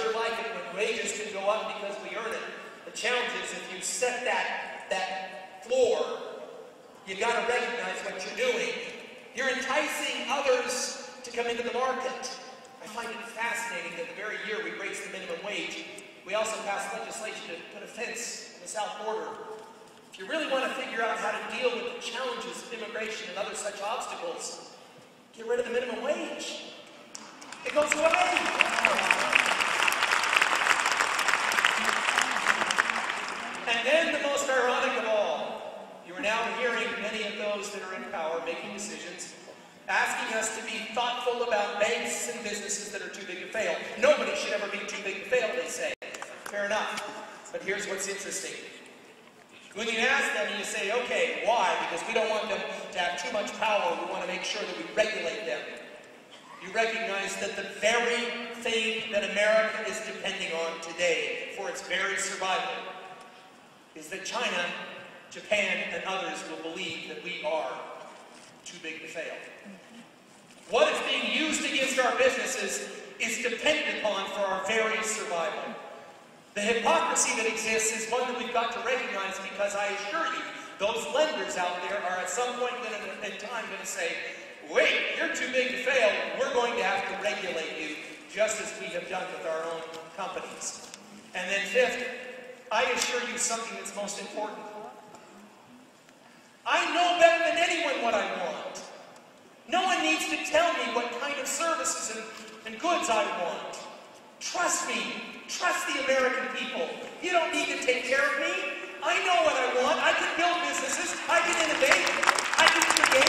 sure like it when wages can go up because we earn it. The challenge is if you set that floor, you got to recognize what you're doing. You're enticing others to come into the market. I find it fascinating that the very year we raised the minimum wage, we also passed legislation to put a fence on the south border. If you really want to figure out how to deal with the challenges of immigration and other such obstacles, get rid of the minimum wage. It goes away. And then the most ironic of all, you are now hearing many of those that are in power making decisions, asking us to be thoughtful about banks and businesses that are too big to fail. Nobody should ever be too big to fail, they say. Fair enough. But here's what's interesting. When you ask them and you say, okay, why? Because we don't want them to have too much power. We want to make sure that we regulate them. You recognize that the very thing that America is depending on today for its very survival is that China, Japan, and others will believe that we are too big to fail. What is being used against our businesses is dependent upon for our very survival. The hypocrisy that exists is one that we've got to recognize, because I assure you, those lenders out there are at some point in time going to say, wait, you're too big to fail, we're going to have to regulate you, just as we have done with our own companies. And then fifth, I assure you something that's most important. I know better than anyone what I want. No one needs to tell me what kind of services and goods I want. Trust me. Trust the American people. You don't need to take care of me. I know what I want. I can build businesses. I can innovate. I can create.